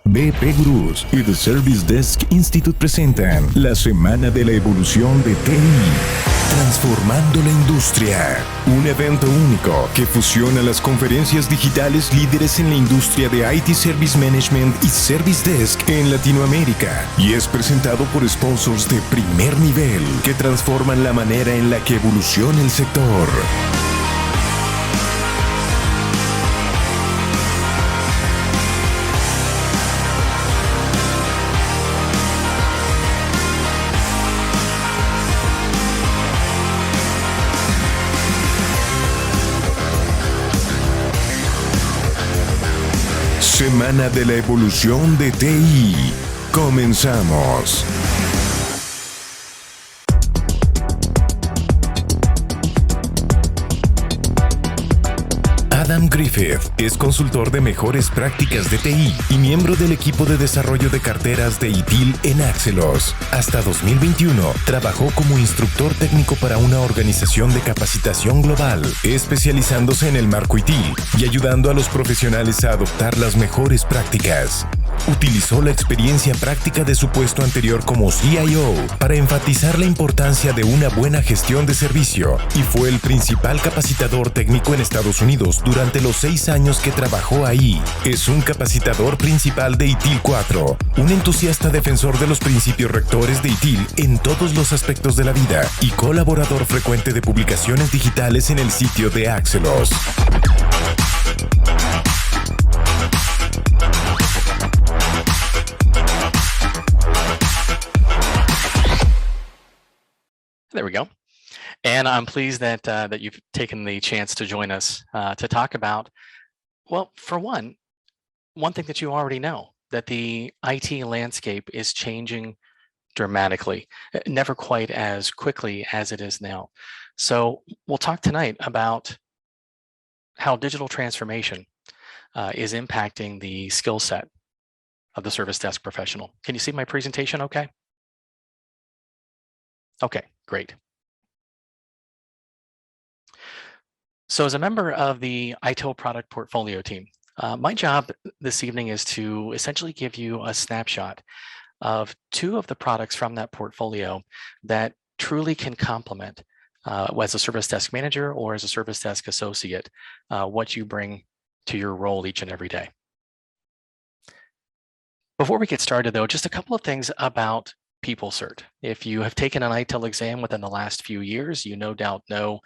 BP Gurús y The Service Desk Institute presentan la Semana de la Evolución de TI, transformando la industria. Un evento único que fusiona las conferencias digitales líderes en la industria de IT Service Management y Service Desk en Latinoamérica y es presentado por sponsors de primer nivel que transforman la manera en la que evoluciona el sector. Semana de la Evolución de TI. Comenzamos. Adam Griffith es consultor de mejores prácticas de TI y miembro del equipo de desarrollo de carteras de ITIL en Axelos. Hasta 2021, trabajó como instructor técnico para una organización de capacitación global, especializándose en el marco ITIL y ayudando a los profesionales a adoptar las mejores prácticas. Utilizó la experiencia práctica de su puesto anterior como CIO para enfatizar la importancia de una buena gestión de servicio y fue el principal capacitador técnico en Estados Unidos durante los 6 años que trabajó ahí. Es un capacitador principal de ITIL 4, un entusiasta defensor de los principios rectores de ITIL en todos los aspectos de la vida y colaborador frecuente de publicaciones digitales en el sitio de Axelos. There we go. And I'm pleased that you've taken the chance to join us to talk about, well, for one thing that you already know, that the IT landscape is changing dramatically, never quite as quickly as it is now. So we'll talk tonight about how digital transformation is impacting the skill set of the service desk professional. Can you see my presentation okay? Okay, great. So as a member of the ITIL product portfolio team, my job this evening is to essentially give you a snapshot of 2 of the products from that portfolio that truly can complement, as a service desk manager or as a service desk associate, what you bring to your role each and every day. Before we get started though, just a couple of things about PeopleCert. If you have taken an ITIL exam within the last few years, you no doubt know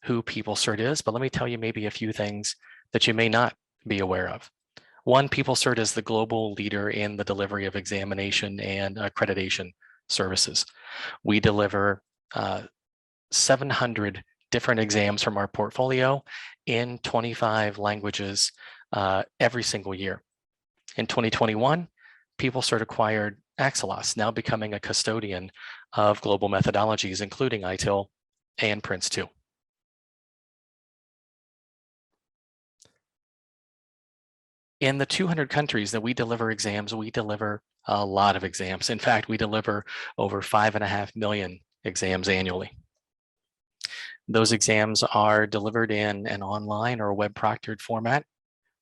who PeopleCert is, but let me tell you maybe a few things that you may not be aware of. One, PeopleCert is the global leader in the delivery of examination and accreditation services. We deliver 700 different exams from our portfolio in 25 languages every single year. In 2021, PeopleCert acquired Axelos, now becoming a custodian of global methodologies, including ITIL and Prince2. In the 200 countries that we deliver exams, we deliver a lot of exams. In fact, we deliver over 5.5 million exams annually. Those exams are delivered in an online or web proctored format,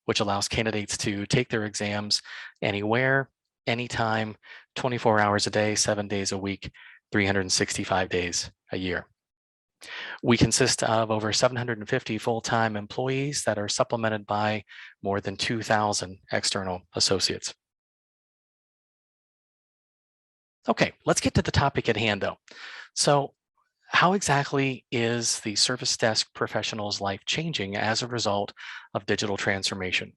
which allows candidates to take their exams anywhere, anytime, 24 hours a day, 7 days a week, 365 days a year. We consist of over 750 full-time employees that are supplemented by more than 2,000 external associates. Okay, let's get to the topic at hand though. So how exactly is the service desk professional's life changing as a result of digital transformation?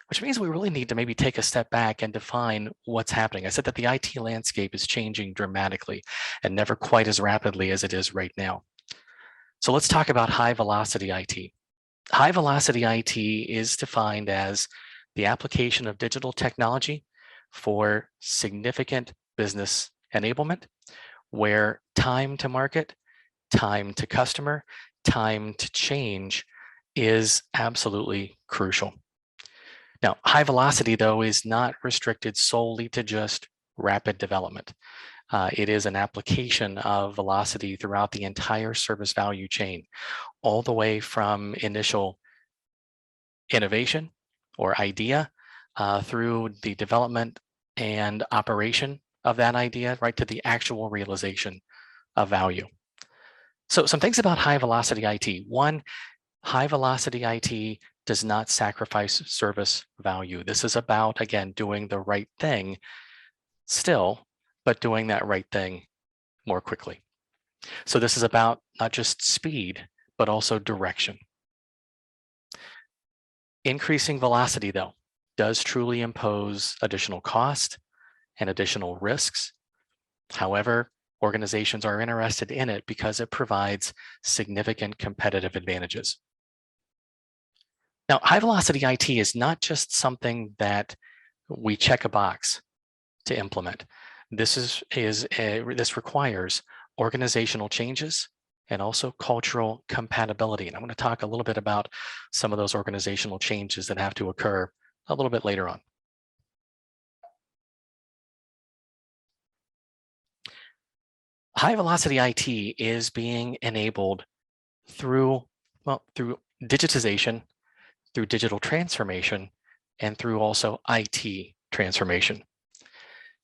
Which means we really need to maybe take a step back and define what's happening. I said that the IT landscape is changing dramatically and never quite as rapidly as it is right now. So let's talk about high velocity IT. High velocity IT is defined as the application of digital technology for significant business enablement, where time to market, time to customer, time to change is absolutely crucial. Now, high velocity, though, is not restricted solely to just rapid development. It is an application of velocity throughout the entire service value chain, all the way from initial innovation or idea through the development and operation of that idea, right, to the actual realization of value. So some things about high velocity IT. One, high velocity IT does not sacrifice service value. This is about, again, doing the right thing still, but doing that right thing more quickly. So this is about not just speed, but also direction. Increasing velocity, though, does truly impose additional cost and additional risks. However, organizations are interested in it because it provides significant competitive advantages. Now, high velocity IT is not just something that we check a box to implement. This requires organizational changes and also cultural compatibility. And I'm going to talk a little bit about some of those organizational changes that have to occur a little bit later on. High velocity IT is being enabled through digitization, through digital transformation, and through also IT transformation.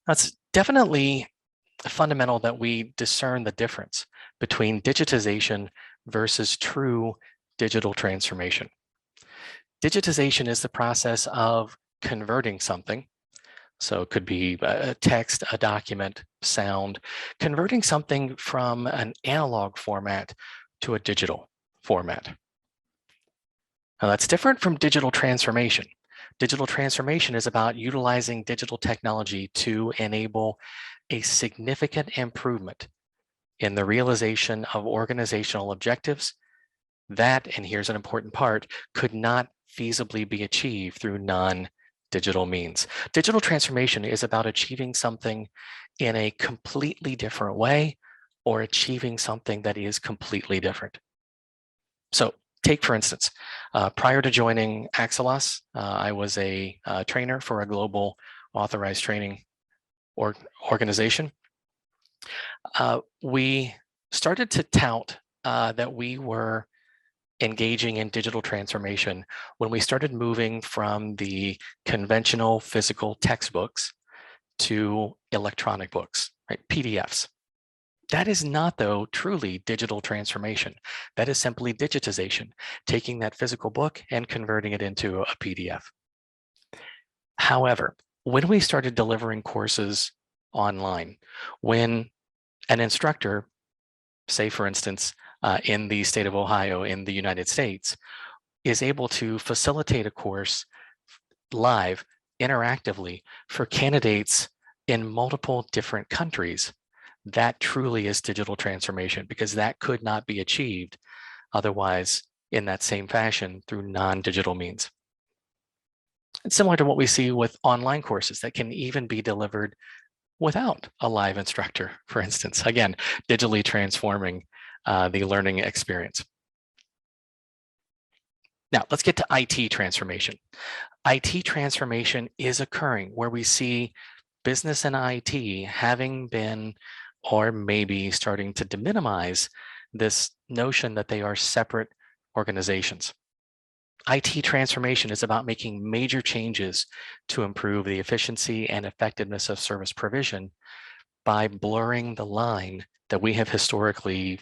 That's definitely fundamental that we discern the difference between digitization versus true digital transformation. Digitization is the process of converting something. So it could be a text, a document, sound, converting something from an analog format to a digital format. Now that's different from digital transformation. Digital transformation is about utilizing digital technology to enable a significant improvement in the realization of organizational objectives that, and here's an important part, could not feasibly be achieved through non-digital means. Digital transformation is about achieving something in a completely different way or achieving something that is completely different. So take, for instance, prior to joining Axelos, I was a trainer for a global authorized training organization. We started to tout that we were engaging in digital transformation when we started moving from the conventional physical textbooks to electronic books, right? PDFs. That is not, though, truly digital transformation. That is simply digitization, taking that physical book and converting it into a PDF. However, when we started delivering courses online, when an instructor, say, for instance, in the state of Ohio in the United States, is able to facilitate a course live, interactively for candidates in multiple different countries, that truly is digital transformation, because that could not be achieved otherwise in that same fashion through non-digital means. It's similar to what we see with online courses that can even be delivered without a live instructor, for instance. Again, digitally transforming the learning experience. Now, let's get to IT transformation. IT transformation is occurring where we see business and IT having been, or maybe starting to deminimize this notion that they are separate organizations. IT transformation is about making major changes to improve the efficiency and effectiveness of service provision by blurring the line that we have historically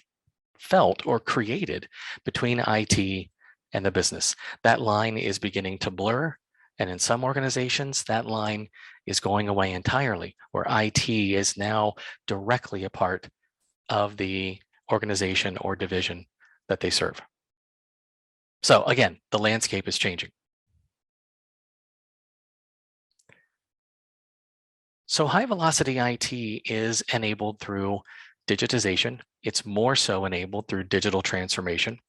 felt or created between IT and the business. That line is beginning to blur, and in some organizations, that line is going away entirely, where IT is now directly a part of the organization or division that they serve. So again, the landscape is changing. So high velocity IT is enabled through digitization. It's more so enabled through digital transformation.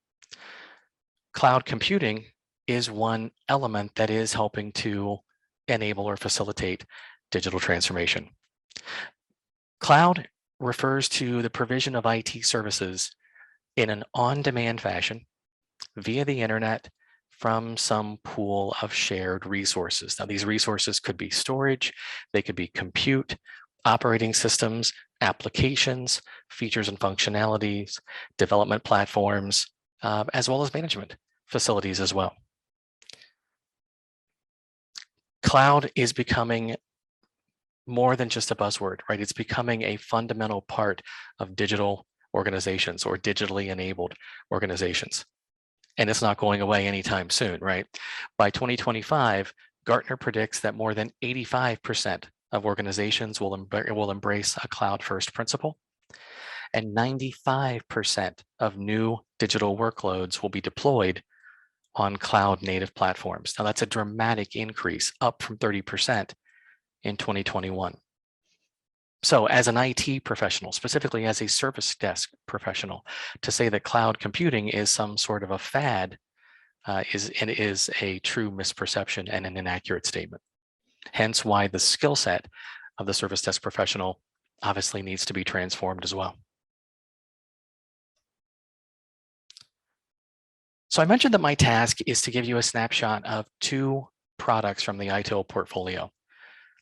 Cloud computing is one element that is helping to enable or facilitate digital transformation. Cloud refers to the provision of IT services in an on-demand fashion via the internet from some pool of shared resources. Now, these resources could be storage, they could be compute, operating systems, applications, features and functionalities, development platforms, as well as management facilities as well. Cloud is becoming more than just a buzzword, right? It's becoming a fundamental part of digital organizations or digitally enabled organizations. And it's not going away anytime soon, right? By 2025, Gartner predicts that more than 85% of organizations will embrace a cloud-first principle, and 95% of new digital workloads will be deployed on cloud-native platforms. Now, that's a dramatic increase, up from 30% in 2021. So as an IT professional, specifically as a service desk professional, to say that cloud computing is some sort of a fad is a true misperception and an inaccurate statement. Hence why the skill set of the service desk professional obviously needs to be transformed as well. So I mentioned that my task is to give you a snapshot of 2 products from the ITIL portfolio.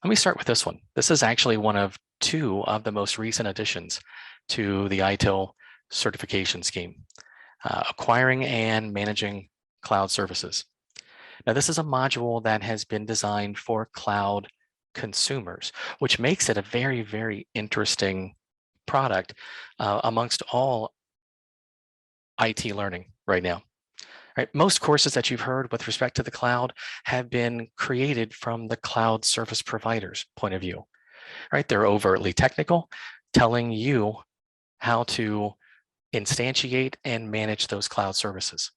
Let me start with this one. This is actually one of 2 of the most recent additions to the ITIL certification scheme, acquiring and managing cloud services. Now, this is a module that has been designed for cloud consumers, which makes it a very, very interesting product amongst all IT learning right now. Right? Most courses that you've heard with respect to the cloud have been created from the cloud service provider's point of view. Right? They're overtly technical, telling you how to instantiate and manage those cloud services.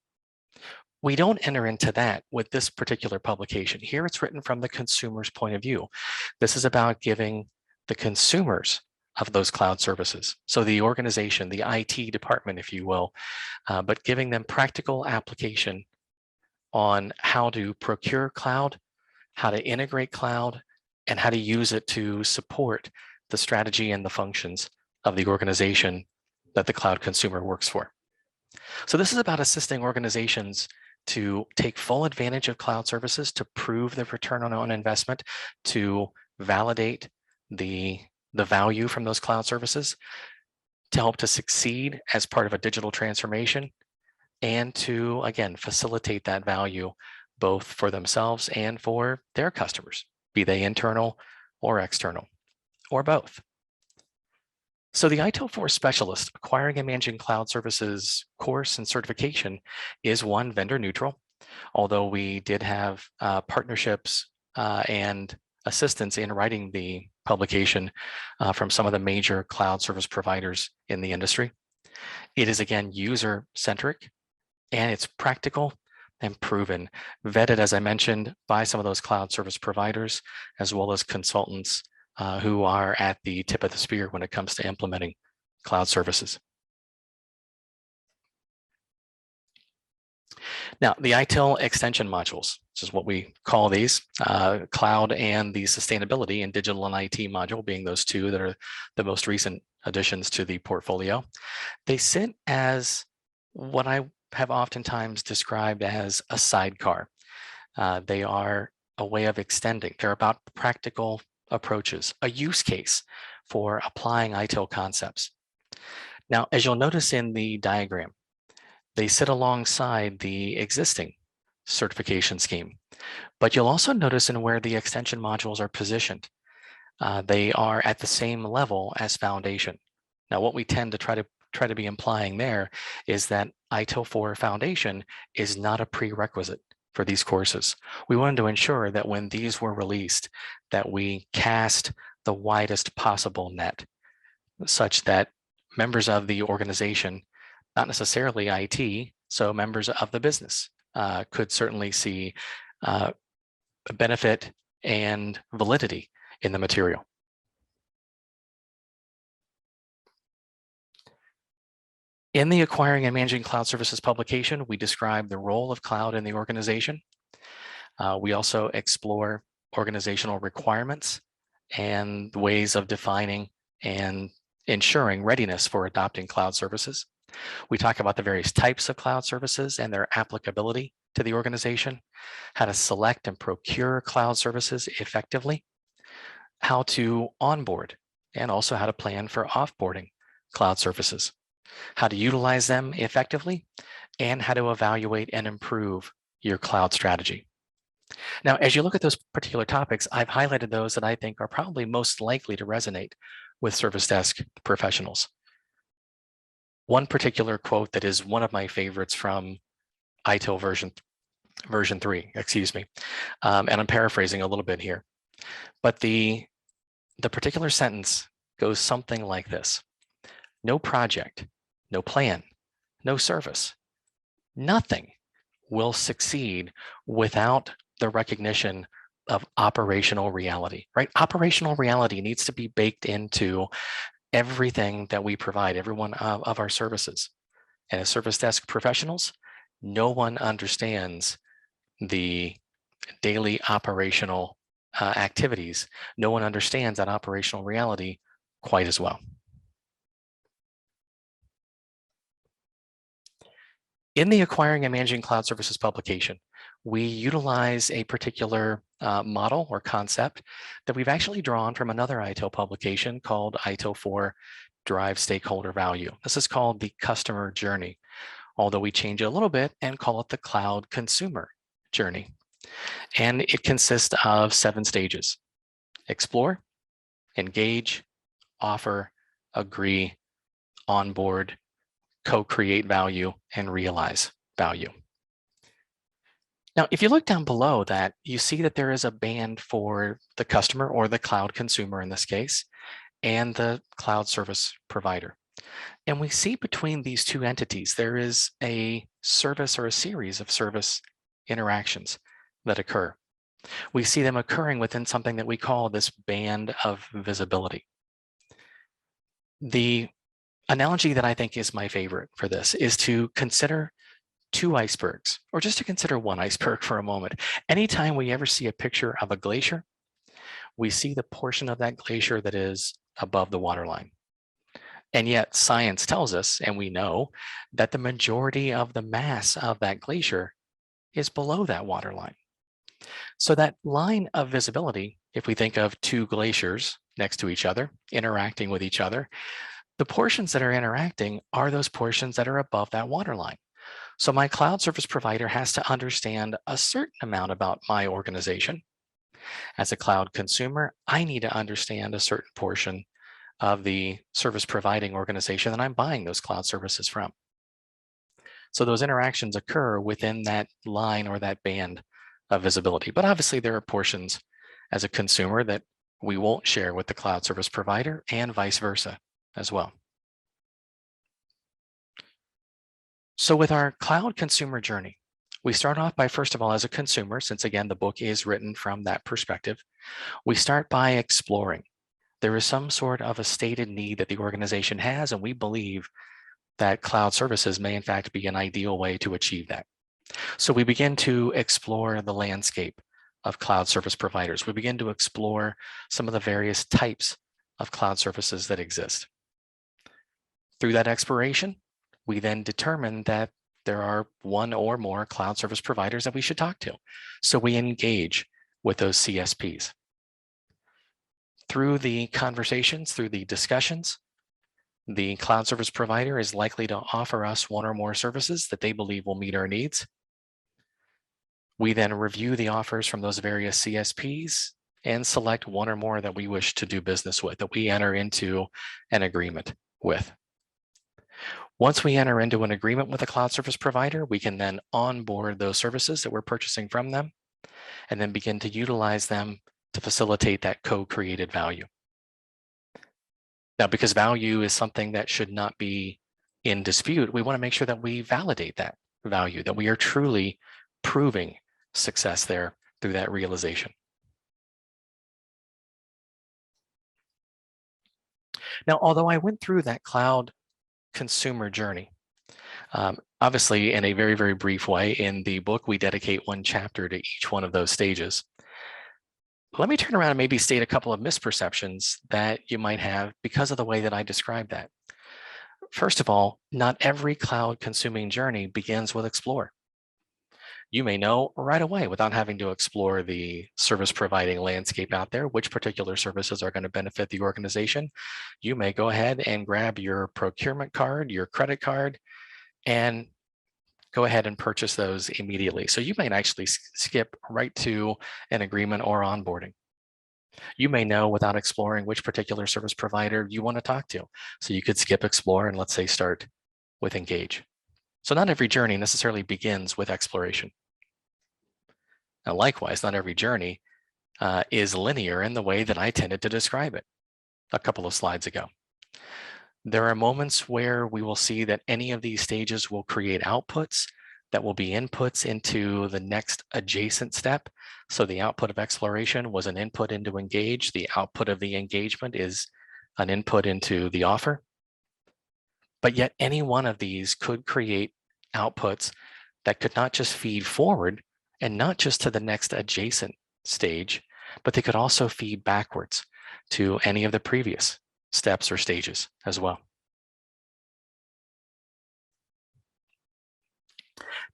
We don't enter into that with this particular publication. Here it's written from the consumer's point of view. This is about giving the consumers of those cloud services, so the organization, the IT department, if you will, but giving them practical application on how to procure cloud, how to integrate cloud, and how to use it to support the strategy and the functions of the organization that the cloud consumer works for. So this is about assisting organizations to take full advantage of cloud services, to prove the return on investment, to validate the value from those cloud services, to help to succeed as part of a digital transformation, and to, again, facilitate that value both for themselves and for their customers, be they internal or external, or both. So the ITIL 4 Specialist Acquiring and Managing Cloud Services course and certification is one vendor neutral, although we did have partnerships and assistance in writing the publication from some of the major cloud service providers in the industry. It is, again, user-centric, and it's practical and proven, vetted, as I mentioned, by some of those cloud service providers, as well as consultants who are at the tip of the spear when it comes to implementing cloud services. Now, the ITIL extension modules, which is what we call these, cloud and the sustainability and digital and IT module being those 2 that are the most recent additions to the portfolio. They sit as what I have oftentimes described as a sidecar. They are a way of extending. They're about practical approaches, a use case for applying ITIL concepts. Now, as you'll notice in the diagram, they sit alongside the existing certification scheme, but you'll also notice in where the extension modules are positioned. They are at the same level as foundation. Now, what we tend to try to be implying there is that ITIL 4 Foundation is not a prerequisite for these courses. We wanted to ensure that when these were released, that we cast the widest possible net, such that members of the organization, not necessarily IT, so members of the business, could certainly see benefit and validity in the material. In the Acquiring and Managing Cloud Services publication, we describe the role of cloud in the organization. We also explore organizational requirements and ways of defining and ensuring readiness for adopting cloud services. We talk about the various types of cloud services and their applicability to the organization, how to select and procure cloud services effectively, how to onboard, and also how to plan for offboarding cloud services, how to utilize them effectively, and how to evaluate and improve your cloud strategy. Now, as you look at those particular topics, I've highlighted those that I think are probably most likely to resonate with service desk professionals. One particular quote that is one of my favorites from ITIL version 3, excuse me, and I'm paraphrasing a little bit here, but the particular sentence goes something like this: no project, no plan, no service, nothing will succeed without the recognition of operational reality, right? Operational reality needs to be baked into everything that we provide, every one of our services. And as service desk professionals, no one understands the daily operational activities. No one understands that operational reality quite as well. In the Acquiring and Managing Cloud Services publication, we utilize a particular model or concept that we've actually drawn from another ITIL publication called ITIL 4 Drive Stakeholder Value. This is called the customer journey, although we change it a little bit and call it the cloud consumer journey. And it consists of 7 stages: explore, engage, offer, agree, onboard, co-create value, and realize value. Now, if you look down below that, you see that there is a band for the customer, or the cloud consumer in this case, and the cloud service provider. And we see between these two entities, there is a service or a series of service interactions that occur. We see them occurring within something that we call this band of visibility. The analogy that I think is my favorite for this is to consider 2 icebergs, or just to consider one iceberg for a moment. Anytime we ever see a picture of a glacier, we see the portion of that glacier that is above the waterline. And yet science tells us, and we know, that the majority of the mass of that glacier is below that waterline. So that line of visibility, if we think of 2 glaciers next to each other, interacting with each other, the portions that are interacting are those portions that are above that waterline. So my cloud service provider has to understand a certain amount about my organization. As a cloud consumer, I need to understand a certain portion of the service providing organization that I'm buying those cloud services from. So those interactions occur within that line or that band of visibility. But obviously there are portions as a consumer that we won't share with the cloud service provider, and vice versa as well. So with our cloud consumer journey, we start off by, first of all, as a consumer, since again, the book is written from that perspective, we start by exploring. There is some sort of a stated need that the organization has, and we believe that cloud services may in fact be an ideal way to achieve that. So we begin to explore the landscape of cloud service providers. We begin to explore some of the various types of cloud services that exist. Through that exploration, we then determine that there are one or more cloud service providers that we should talk to. So we engage with those CSPs. Through the conversations, through the discussions, the cloud service provider is likely to offer us one or more services that they believe will meet our needs. We then review the offers from those various CSPs and select one or more that we wish to do business with, that we enter into an agreement with. Once we enter into an agreement with a cloud service provider, we can then onboard those services that we're purchasing from them, and then begin to utilize them to facilitate that co-created value. Now, because value is something that should not be in dispute, we want to make sure that we validate that value, that we are truly proving success there through that realization. Now, although I went through that cloud consumer journey, obviously in a very, very brief way, in the book, we dedicate one chapter to each one of those stages. Let me turn around and maybe state a couple of misperceptions that you might have because of the way that I describe that. First of all, not every cloud consuming journey begins with explore. You may know right away, without having to explore the service providing landscape out there, which particular services are going to benefit the organization. You may go ahead and grab your procurement card, your credit card, and go ahead and purchase those immediately. So you might actually skip right to an agreement or onboarding. You may know without exploring which particular service provider you want to talk to. So you could skip explore and let's say start with engage. So not every journey necessarily begins with exploration. Now, likewise, not every journey is linear in the way that I tended to describe it a couple of slides ago. There are moments where we will see that any of these stages will create outputs that will be inputs into the next adjacent step. So the output of exploration was an input into engage. The output of the engagement is an input into the offer. But yet any one of these could create outputs that could not just feed forward and not just to the next adjacent stage, but they could also feed backwards to any of the previous steps or stages as well.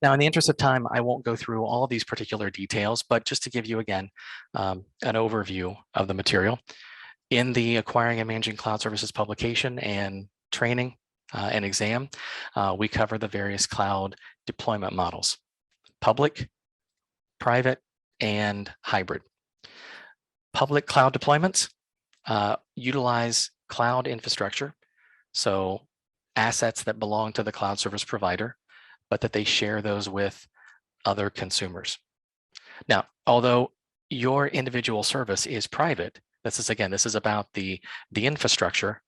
Now, in the interest of time, I won't go through all of these particular details, but just to give you again an overview of the material. In the Acquiring and Managing Cloud Services publication and training and exam, we cover the various cloud deployment models: public, private, and hybrid. Public cloud deployments utilize cloud infrastructure, so assets that belong to the cloud service provider, but that they share those with other consumers. Now, although your individual service is private, this is about the infrastructure.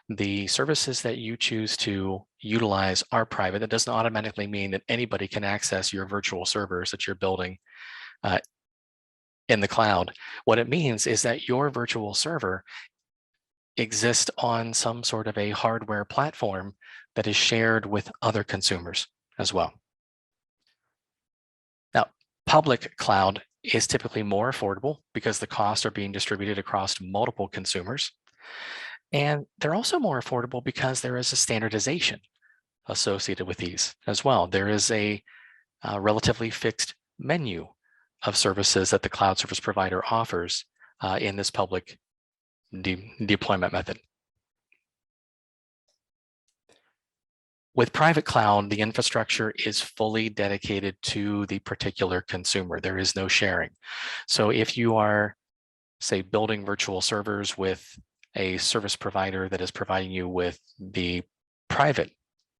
The services that you choose to utilize are private. That doesn't automatically mean that anybody can access your virtual servers that you're building in the cloud. What it means is that your virtual server exists on some sort of a hardware platform that is shared with other consumers as well. Now, public cloud is typically more affordable because the costs are being distributed across multiple consumers. And they're also more affordable because there is a standardization associated with these as well. There is a relatively fixed menu of services that the cloud service provider offers in this public deployment method. With private cloud, the infrastructure is fully dedicated to the particular consumer. There is no sharing. So if you are, say, building virtual servers with a service provider that is providing you with the private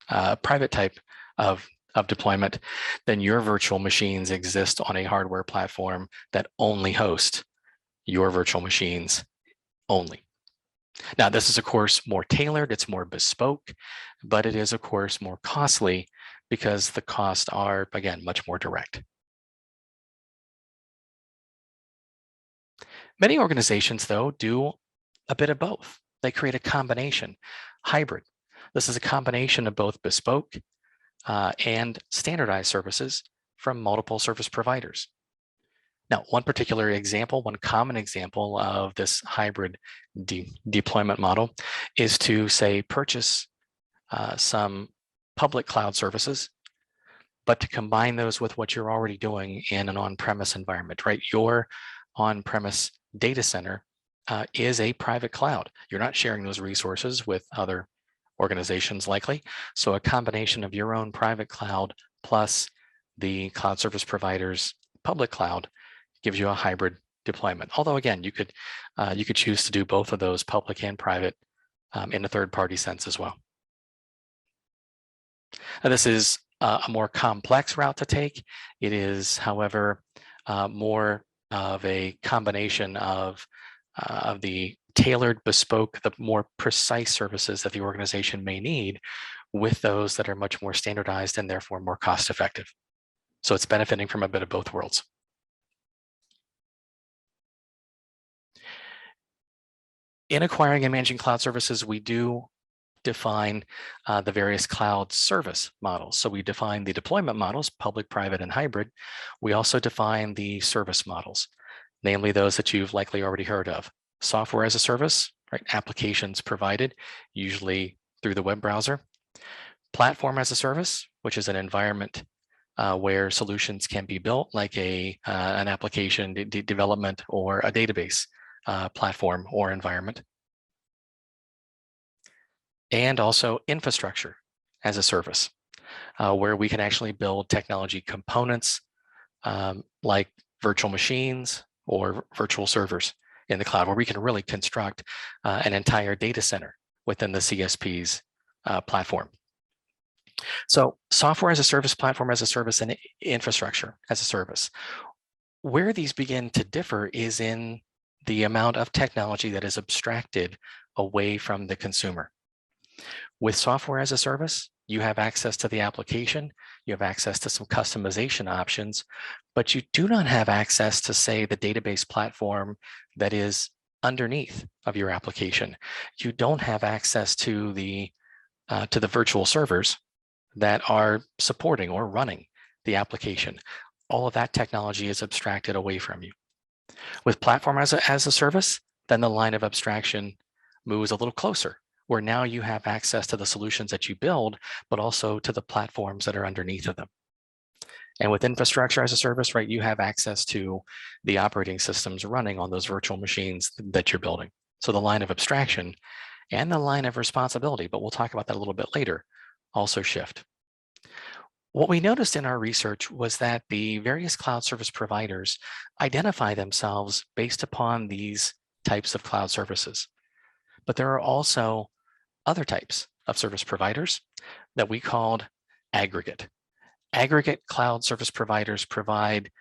type of deployment, then your virtual machines exist on a hardware platform that only hosts your virtual machines only. Now, this is, of course, more tailored, it's more bespoke, but it is, of course, more costly because the costs are, again, much more direct. Many organizations, though, do a bit of both. They create a combination, hybrid. This is a combination of both bespoke and standardized services from multiple service providers. Now, one particular example, one common example of this hybrid deployment model is to, say, purchase some public cloud services, but to combine those with what you're already doing in an on-premise environment, right? Your on-premise data center is a private cloud. You're not sharing those resources with other organizations likely. So a combination of your own private cloud plus the cloud service provider's public cloud gives you a hybrid deployment. Although again, you could choose to do both of those, public and private, in a third-party sense as well. Now, this is a more complex route to take. It is, however, more of a combination of the tailored, bespoke, the more precise services that the organization may need with those that are much more standardized and therefore more cost-effective. So it's benefiting from a bit of both worlds. In acquiring and managing cloud services, we do define the various cloud service models. So we define the deployment models, public, private, and hybrid. We also define the service models, namely those that you've likely already heard of. Software as a service, right? Applications provided, usually through the web browser. Platform as a service, which is an environment where solutions can be built, like an application development or a database platform or environment. And also infrastructure as a service. where we can actually build technology components like virtual machines or virtual servers in the cloud, where we can really construct an entire data center within the CSP's platform. So software as a service, platform as a service, and infrastructure as a service. Where these begin to differ is in the amount of technology that is abstracted away from the consumer. With software as a service, you have access to the application, you have access to some customization options, but you do not have access to, say, the database platform that is underneath of your application. You don't have access to the virtual servers that are supporting or running the application. All of that technology is abstracted away from you. With platform as a service, then the line of abstraction moves a little closer, where now you have access to the solutions that you build, but also to the platforms that are underneath of them. And with infrastructure as a service, right, you have access to the operating systems running on those virtual machines that you're building. So the line of abstraction and the line of responsibility, but we'll talk about that a little bit later, also shift. What we noticed in our research was that the various cloud service providers identify themselves based upon these types of cloud services. But there are also other types of service providers that we called aggregate. Aggregate cloud service providers provide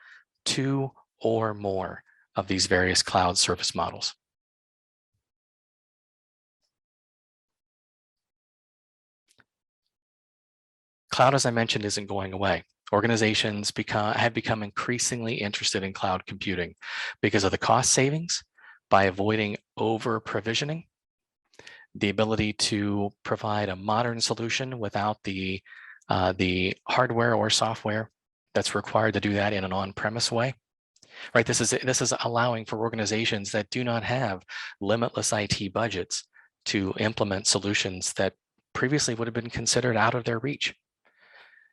2 or more of these various cloud service models. Cloud, as I mentioned, isn't going away. Organizations have become increasingly interested in cloud computing because of the cost savings by avoiding over-provisioning, the ability to provide a modern solution without the hardware or software that's required to do that in an on-premise way. Right, this is allowing for organizations that do not have limitless IT budgets to implement solutions that previously would have been considered out of their reach.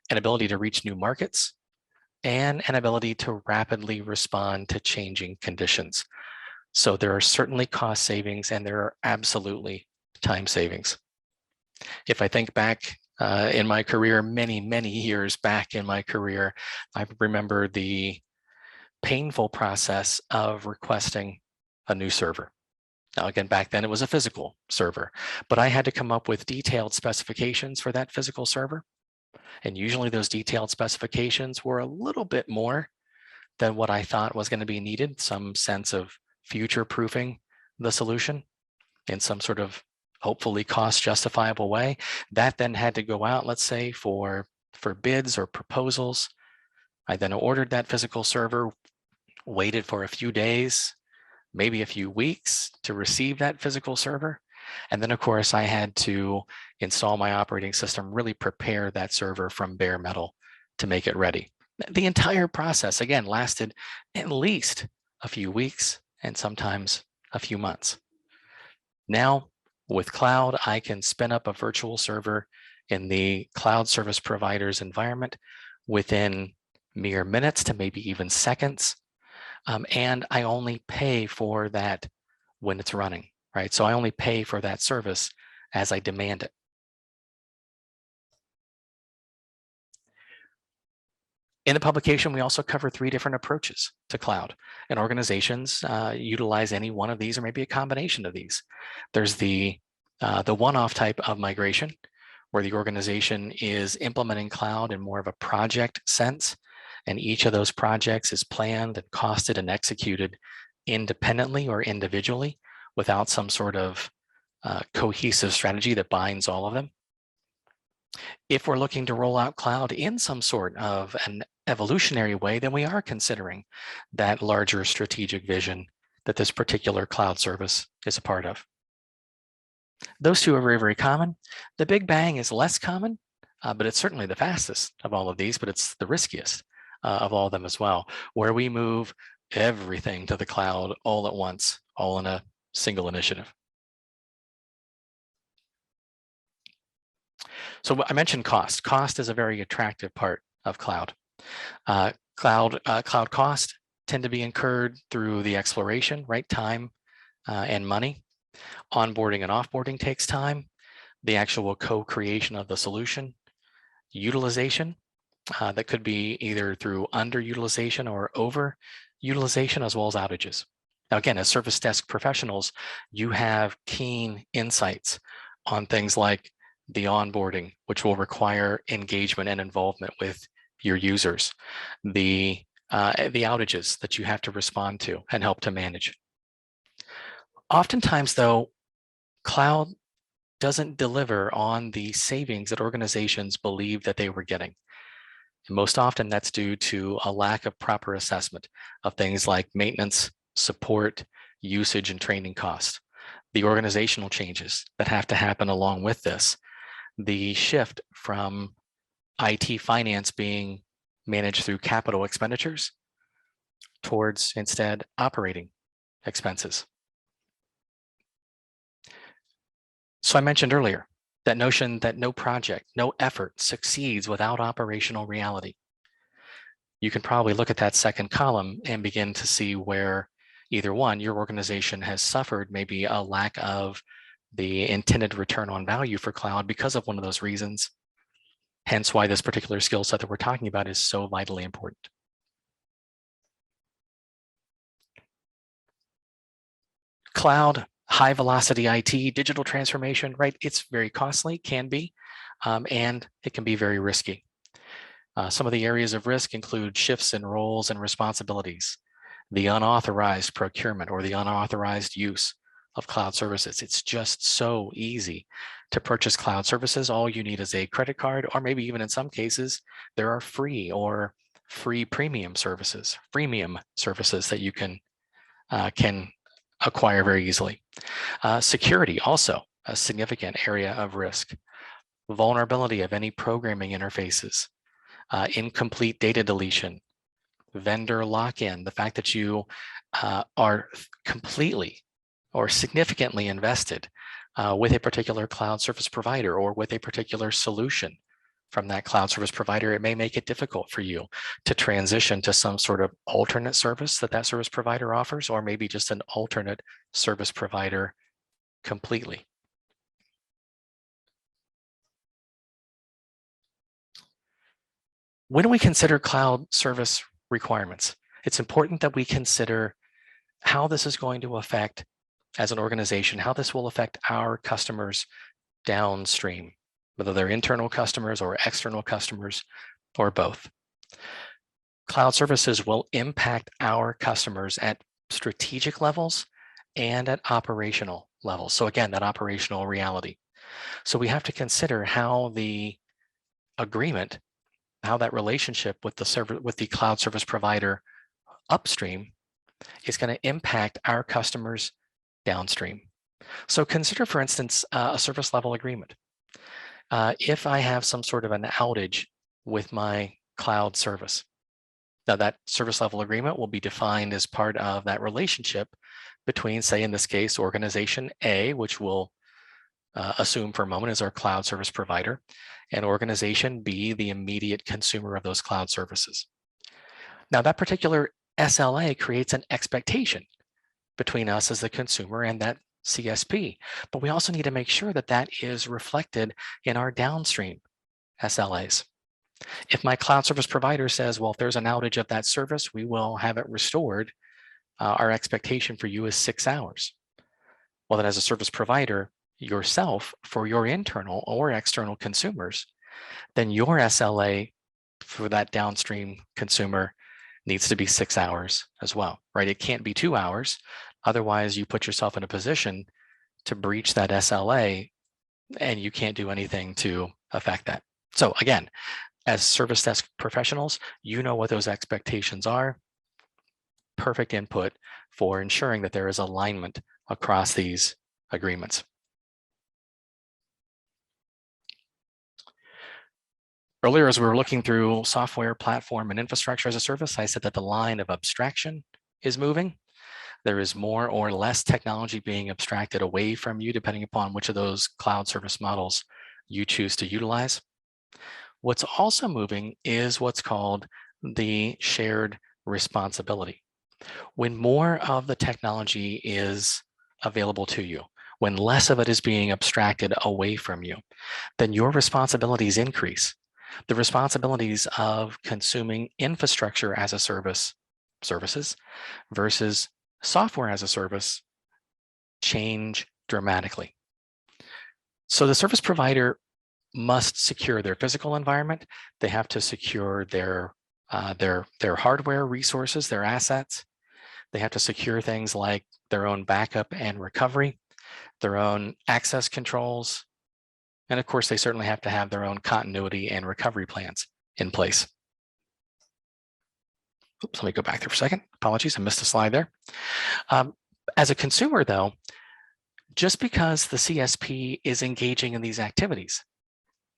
An ability to reach new markets, and an ability to rapidly respond to changing conditions. So there are certainly cost savings, and there are absolutely time savings. If I think back in my career, many years back in my career, I remember the painful process of requesting a new server. Now, again, back then it was a physical server, but I had to come up with detailed specifications for that physical server. And usually those detailed specifications were a little bit more than what I thought was going to be needed, some sense of future-proofing the solution in some sort of hopefully cost justifiable way. That then had to go out, let's say, for bids or proposals. I then ordered that physical server, waited for a few days, maybe a few weeks to receive that physical server. And then, of course, I had to install my operating system, really prepare that server from bare metal to make it ready. The entire process, again, lasted at least a few weeks and sometimes a few months. Now, with cloud, I can spin up a virtual server in the cloud service provider's environment within mere minutes to maybe even seconds. And I only pay for that when it's running. Right, so I only pay for that service as I demand it. In the publication, we also cover 3 different approaches to cloud, and organizations utilize any one of these or maybe a combination of these. There's the one-off type of migration, where the organization is implementing cloud in more of a project sense, and each of those projects is planned and costed and executed independently or individually, without some sort of cohesive strategy that binds all of them. If we're looking to roll out cloud in some sort of an evolutionary way, then we are considering that larger strategic vision that this particular cloud service is a part of. Those 2 are very common. The Big Bang is less common, but it's certainly the fastest of all of these, but it's the riskiest of all of them as well, where we move everything to the cloud all at once, all in a single initiative. So I mentioned cost. Cost is a very attractive part of cloud. Cloud costs tend to be incurred through the exploration, right? Time and money. Onboarding and offboarding takes time. The actual co-creation of the solution utilization. That could be either through underutilization or overutilization, as well as outages. Now, again, as service desk professionals, you have keen insights on things like the onboarding, which will require engagement and involvement with your users, the outages that you have to respond to and help to manage. Oftentimes, though, cloud doesn't deliver on the savings that organizations believe that they were getting. And most often that's due to a lack of proper assessment of things like maintenance, support, usage, and training costs, the organizational changes that have to happen along with this, the shift from IT finance being managed through capital expenditures towards instead operating expenses. So I mentioned earlier that notion that no project, no effort succeeds without operational reality. You can probably look at that second column and begin to see where either one, your organization has suffered maybe a lack of the intended return on value for cloud because of one of those reasons. Hence why this particular skill set that we're talking about is so vitally important. Cloud, high velocity IT, digital transformation, right? It's very costly, can be, and it can be very risky. Some of the areas of risk include shifts in roles and responsibilities, the unauthorized procurement or the unauthorized use of cloud services. It's just so easy to purchase cloud services. All you need is a credit card, or maybe even in some cases, there are free or free premium services, freemium services that you can acquire very easily. Security, also a significant area of risk. Vulnerability of any programming interfaces, incomplete data deletion, vendor lock-in, the fact that you are completely or significantly invested with a particular cloud service provider or with a particular solution from that cloud service provider, it may make it difficult for you to transition to some sort of alternate service that that service provider offers, or maybe just an alternate service provider completely. When we consider cloud service requirements, it's important that we consider how this is going to affect, as an organization, how this will affect our customers downstream, whether they're internal customers or external customers or both. Cloud services will impact our customers at strategic levels and at operational levels. So again, that operational reality. So we have to consider how the agreement, how that relationship with the cloud service provider upstream is going to impact our customers downstream. So consider, for instance, a service level agreement. If I have some sort of an outage with my cloud service, now that service level agreement will be defined as part of that relationship between, say, in this case, organization A, which we'll assume for a moment is our cloud service provider, and organization B, the immediate consumer of those cloud services. Now that particular SLA creates an expectation between us as the consumer and that CSP, but we also need to make sure that that is reflected in our downstream SLAs. If my cloud service provider says, well, if there's an outage of that service, we will have it restored. Our expectation for you is 6 hours. Well, then as a service provider yourself, for your internal or external consumers, then your SLA for that downstream consumer needs to be 6 hours as well, right? It can't be 2 hours. Otherwise, you put yourself in a position to breach that SLA and you can't do anything to affect that. So again, as service desk professionals, you know what those expectations are. Perfect input for ensuring that there is alignment across these agreements. Earlier, as we were looking through software, platform, and infrastructure as a service, I said that the line of abstraction is moving. There is more or less technology being abstracted away from you, depending upon which of those cloud service models you choose to utilize. What's also moving is what's called the shared responsibility. When more of the technology is available to you, when less of it is being abstracted away from you, then your responsibilities increase. The responsibilities of consuming infrastructure as a service, services, versus software as a service change dramatically. So the service provider must secure their physical environment. They have to secure their hardware resources, their assets. They have to secure things like their own backup and recovery, their own access controls, and of course, they certainly have to have their own continuity and recovery plans in place. Oops, let me go back there for a second. Apologies, I missed a slide there. As a consumer, though, just because the CSP is engaging in these activities,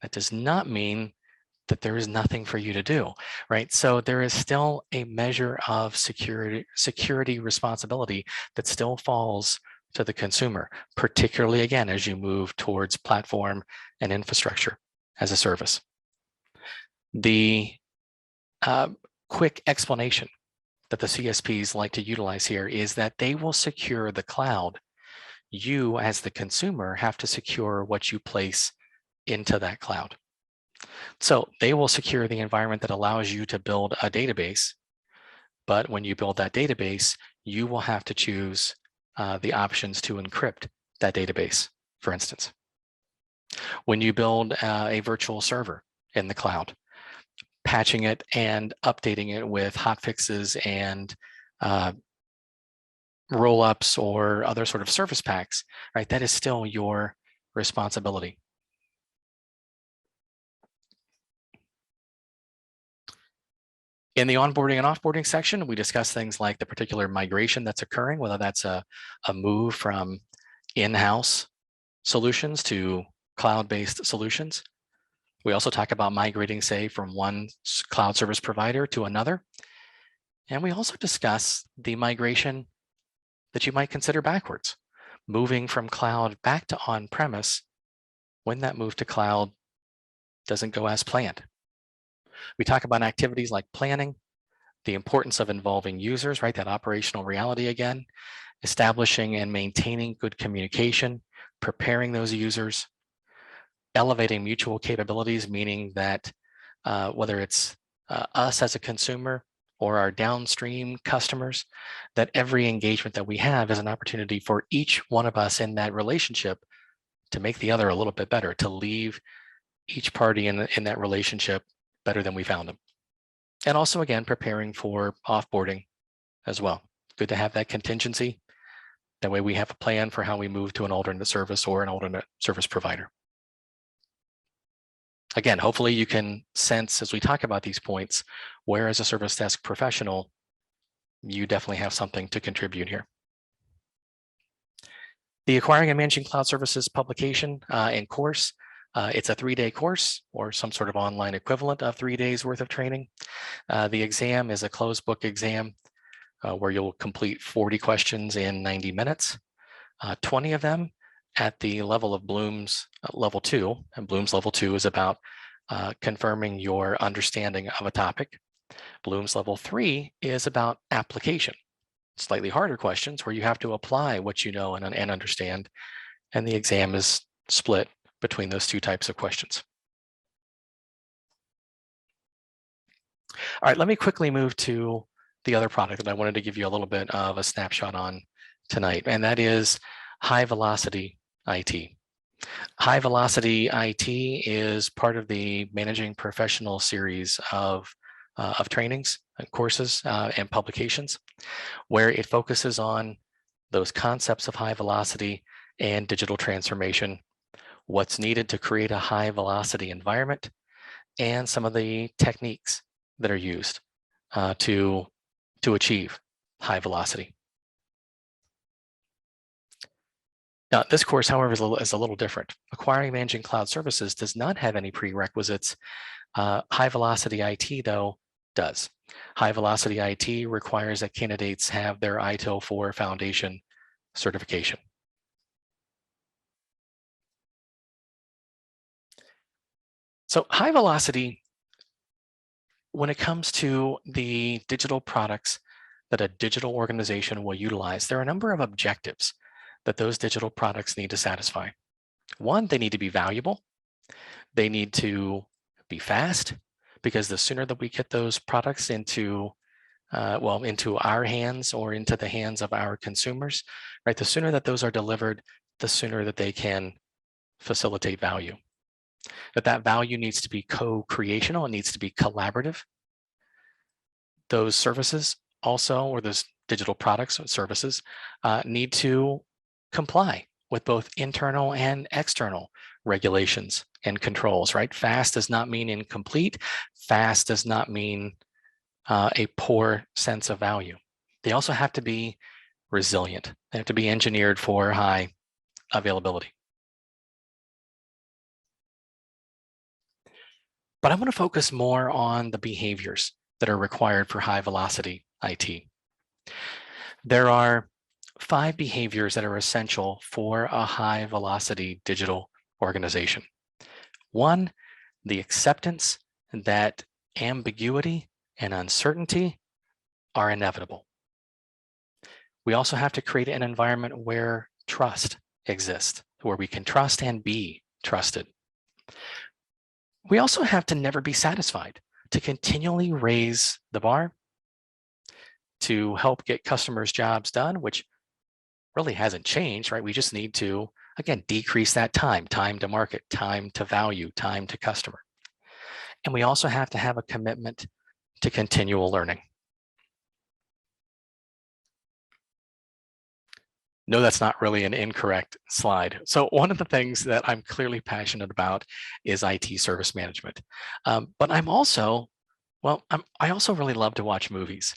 that does not mean that there is nothing for you to do, right? So there is still a measure of security responsibility that still falls to the consumer, particularly again, as you move towards platform and infrastructure as a service. The quick explanation that the CSPs like to utilize here is that they will secure the cloud. You, as the consumer, have to secure what you place into that cloud. So they will secure the environment that allows you to build a database. But when you build that database, you will have to choose the options to encrypt that database, for instance. When you build a virtual server in the cloud, patching it and updating it with hotfixes and roll-ups or other sort of service packs, right? That is still your responsibility. In the onboarding and offboarding section, we discuss things like the particular migration that's occurring, whether that's a move from in-house solutions to cloud-based solutions. We also talk about migrating, say, from one cloud service provider to another. And we also discuss the migration that you might consider backwards, moving from cloud back to on-premise when that move to cloud doesn't go as planned. We talk about activities like planning, the importance of involving users, right? That operational reality again, establishing and maintaining good communication, preparing those users, elevating mutual capabilities, meaning that whether it's us as a consumer or our downstream customers, that every engagement that we have is an opportunity for each one of us in that relationship to make the other a little bit better, to leave each party in that relationship better than we found them. And also, again, preparing for offboarding as well. Good to have that contingency. That way we have a plan for how we move to an alternate service or an alternate service provider. Again, hopefully you can sense as we talk about these points, where as a service desk professional, you definitely have something to contribute here. The Acquiring and Managing Cloud Services publication and course, it's a 3-day course or some sort of online equivalent of 3 days worth of training. The exam is a closed book exam where you'll complete 40 questions in 90 minutes, 20 of them at the level of Bloom's level 2, and Bloom's level 2 is about confirming your understanding of a topic. Bloom's level 3 is about application, slightly harder questions where you have to apply what you know and understand, and the exam is split between those two types of questions. All right, let me quickly move to the other product that I wanted to give you a little bit of a snapshot on tonight, and that is high velocity IT. High velocity IT is part of the Managing Professional series of trainings and courses and publications, where it focuses on those concepts of high velocity and digital transformation, what's needed to create a high velocity environment, and some of the techniques that are used to achieve high velocity. Now, this course, however, is a little different. Acquiring Managing Cloud Services does not have any prerequisites. High Velocity IT, though, does. High Velocity IT requires that candidates have their ITIL 4 Foundation certification. So high velocity, when it comes to the digital products that a digital organization will utilize, there are a number of objectives that those digital products need to satisfy. One, they need to be valuable. They need to be fast, because the sooner that we get those products into our hands or into the hands of our consumers, right? The sooner that those are delivered, the sooner that they can facilitate value. That value needs to be co-creational, it needs to be collaborative. Those services also, or those digital products or services, need to comply with both internal and external regulations and controls, right? Fast does not mean incomplete. Fast does not mean a poor sense of value. They also have to be resilient. They have to be engineered for high availability. But I want to focus more on the behaviors that are required for high velocity IT. There are 5 behaviors that are essential for a high velocity digital organization. 1, the acceptance that ambiguity and uncertainty are inevitable. We also have to create an environment where trust exists, where we can trust and be trusted. We also have to never be satisfied, to continually raise the bar, to help get customers' jobs done, which really hasn't changed, right? We just need to, again, decrease that time to market, time to value, time to customer. And we also have to have a commitment to continual learning. No, that's not really an incorrect slide. So one of the things that I'm clearly passionate about is IT service management. But I also really love to watch movies.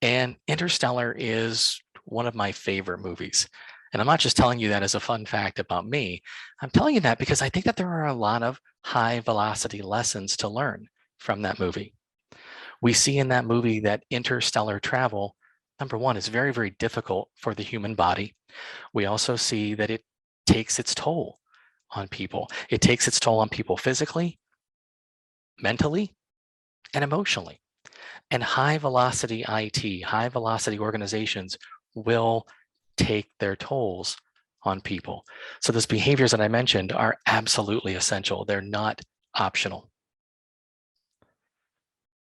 And Interstellar is one of my favorite movies. And I'm not just telling you that as a fun fact about me. I'm telling you that because I think that there are a lot of high velocity lessons to learn from that movie. We see in that movie that interstellar travel, number one, is very, very difficult for the human body. We also see that it takes its toll on people. It takes its toll on people physically, mentally, and emotionally. And high velocity IT, high velocity organizations will take their tolls on people. So those behaviors that I mentioned are absolutely essential. They're not optional.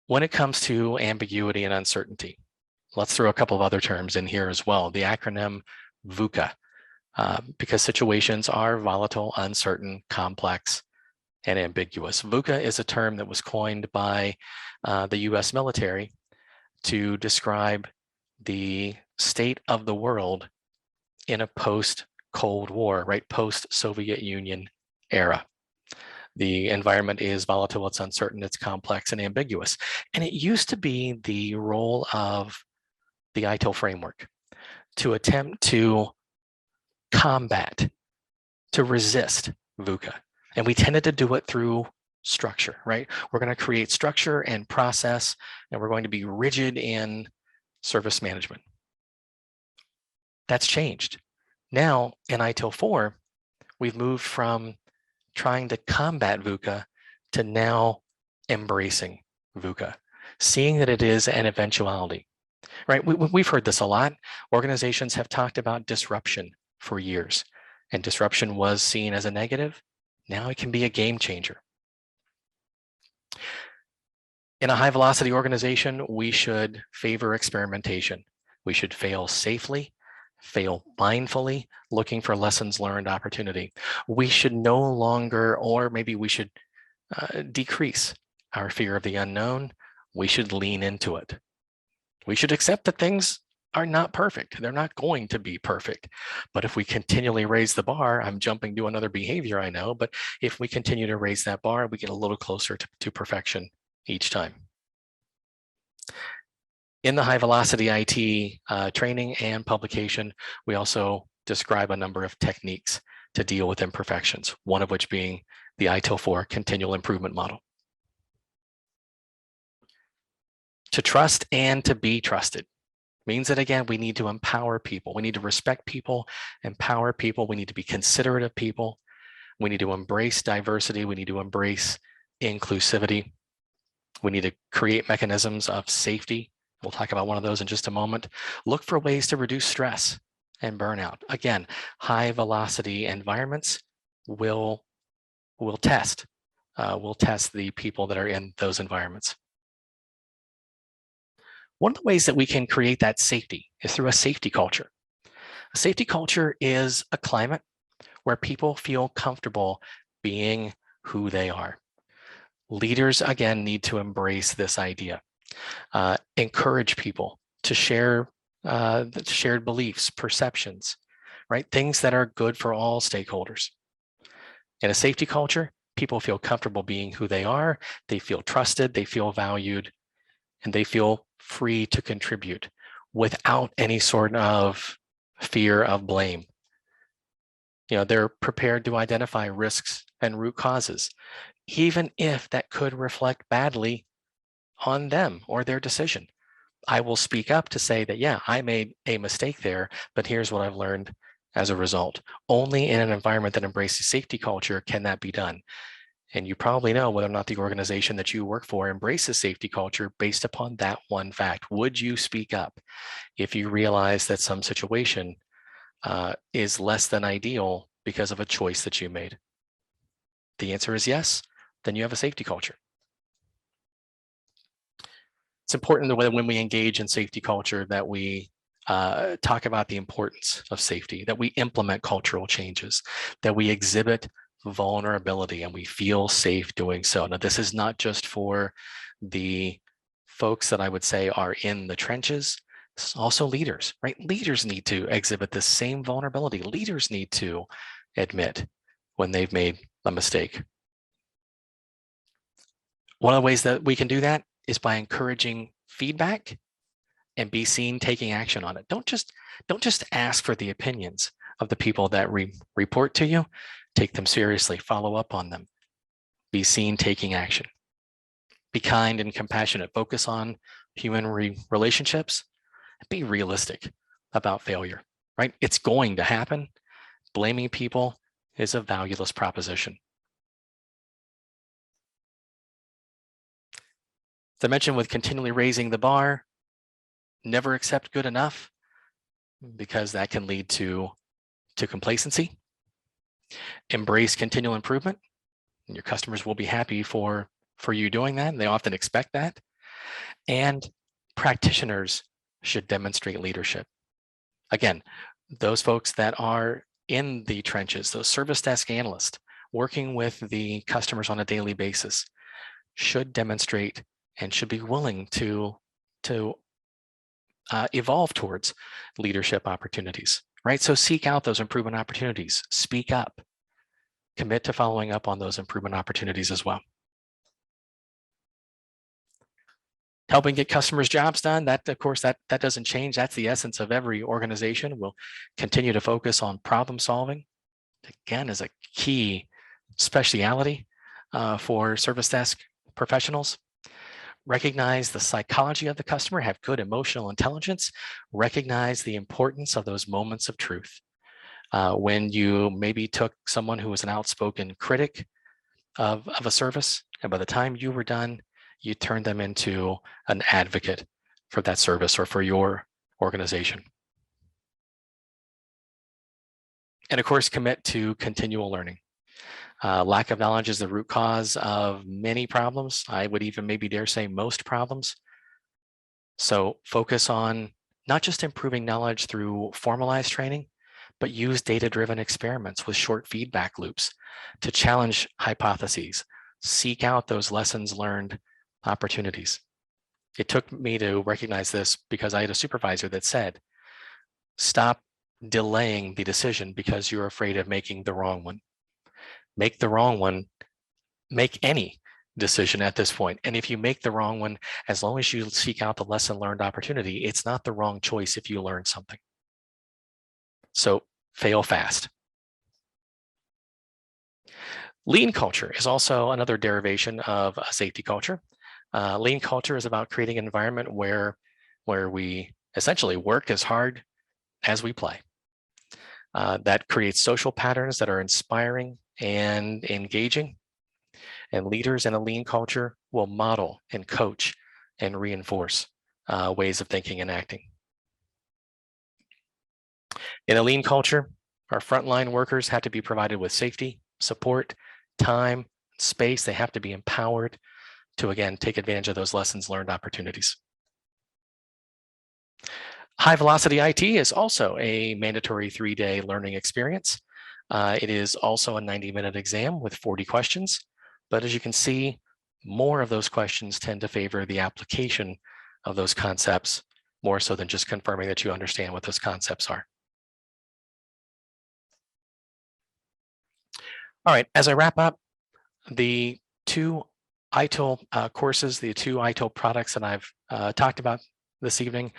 When it comes to ambiguity and uncertainty, let's throw a couple of other terms in here as well. The acronym VUCA, because situations are volatile, uncertain, complex, and ambiguous. VUCA is a term that was coined by the US military to describe the state of the world in a post-Cold War, right? Post-Soviet Union era. The environment is volatile, it's uncertain, it's complex and ambiguous. And it used to be the role of the ITIL framework to attempt to combat, to resist VUCA. And we tended to do it through structure, right? We're going to create structure and process, and we're going to be rigid in service management. That's changed. Now in ITIL 4, we've moved from trying to combat VUCA to now embracing VUCA, seeing that it is an eventuality, right? We've heard this a lot. Organizations have talked about disruption for years, and disruption was seen as a negative. Now it can be a game changer. In a high velocity organization, we should favor experimentation. We should fail safely, fail mindfully, looking for lessons learned opportunity. We should no longer, or maybe we should decrease our fear of the unknown. We should lean into it. We should accept that things are not perfect. They're not going to be perfect. But if we continually raise the bar, I'm jumping to another behavior, I know, but if we continue to raise that bar, we get a little closer to perfection each time. In the high velocity IT training and publication, we also describe a number of techniques to deal with imperfections, one of which being the ITIL 4 continual improvement model. To trust and to be trusted means that, again, we need to empower people. We need to respect people, empower people. We need to be considerate of people. We need to embrace diversity. We need to embrace inclusivity. We need to create mechanisms of safety. We'll talk about one of those in just a moment. Look for ways to reduce stress and burnout. Again, high velocity environments will test will test the people that are in those environments. One of the ways that we can create that safety is through a safety culture. A safety culture is a climate where people feel comfortable being who they are. Leaders, again, need to embrace this idea. Encourage people to share shared beliefs, perceptions, right? Things that are good for all stakeholders. In a safety culture, people feel comfortable being who they are. They feel trusted, they feel valued, and they feel free to contribute without any sort of fear of blame. They're prepared to identify risks and root causes, even if that could reflect badly on them or their decision. I will speak up to say that, yeah, I made a mistake there, but here's what I've learned as a result. Only in an environment that embraces safety culture can that be done. And you probably know whether or not the organization that you work for embraces safety culture based upon that one fact. Would you speak up if you realize that some situation is less than ideal because of a choice that you made? The answer is yes, then you have a safety culture. It's important that when we engage in safety culture that we talk about the importance of safety, that we implement cultural changes, that we exhibit vulnerability and we feel safe doing so. Now, this is not just for the folks that I would say are in the trenches. It's also leaders, right? Leaders need to exhibit the same vulnerability. Leaders need to admit when they've made a mistake. One of the ways that we can do that is by encouraging feedback and be seen taking action on it. Don't just ask for the opinions of the people that report to you. Take them seriously, follow up on them, be seen taking action. Be kind and compassionate, focus on human relationships, and be realistic about failure, right? It's going to happen. Blaming people is a valueless proposition. As I mentioned, with continually raising the bar, never accept good enough, because that can lead to complacency. Embrace continual improvement, and your customers will be happy for you doing that, and they often expect that. And practitioners should demonstrate leadership. Again, those folks that are in the trenches, those service desk analysts working with the customers on a daily basis, should demonstrate and should be willing to evolve towards leadership opportunities, right? So seek out those improvement opportunities, speak up, commit to following up on those improvement opportunities as well. Helping get customers' jobs done, that of course, that doesn't change. That's the essence of every organization. We'll continue to focus on problem solving. Again, is a key speciality for service desk professionals. Recognize the psychology of the customer, have good emotional intelligence, recognize the importance of those moments of truth. When you maybe took someone who was an outspoken critic of a service, and by the time you were done, you turned them into an advocate for that service or for your organization. And of course, commit to continual learning. Lack of knowledge is the root cause of many problems. I would even maybe dare say most problems. So focus on not just improving knowledge through formalized training, but use data-driven experiments with short feedback loops to challenge hypotheses, seek out those lessons learned opportunities. It took me to recognize this because I had a supervisor that said, stop delaying the decision because you're afraid of making the wrong one. Make the wrong one, make any decision at this point. And if you make the wrong one, as long as you seek out the lesson learned opportunity, it's not the wrong choice if you learn something. So fail fast. Lean culture is also another derivation of a safety culture. Lean culture is about creating an environment where we essentially work as hard as we play. That creates social patterns that are inspiring and engaging. And leaders in a lean culture will model and coach and reinforce ways of thinking and acting. In a lean culture, our frontline workers have to be provided with safety, support, time, space. They have to be empowered to, again, take advantage of those lessons learned opportunities. High velocity IT is also a mandatory 3-day learning experience. It is also a 90-minute exam with 40 questions. But as you can see, more of those questions tend to favor the application of those concepts more so than just confirming that you understand what those concepts are. All right, as I wrap up, the 2 ITIL courses, the 2 ITIL products that I've talked about this evening,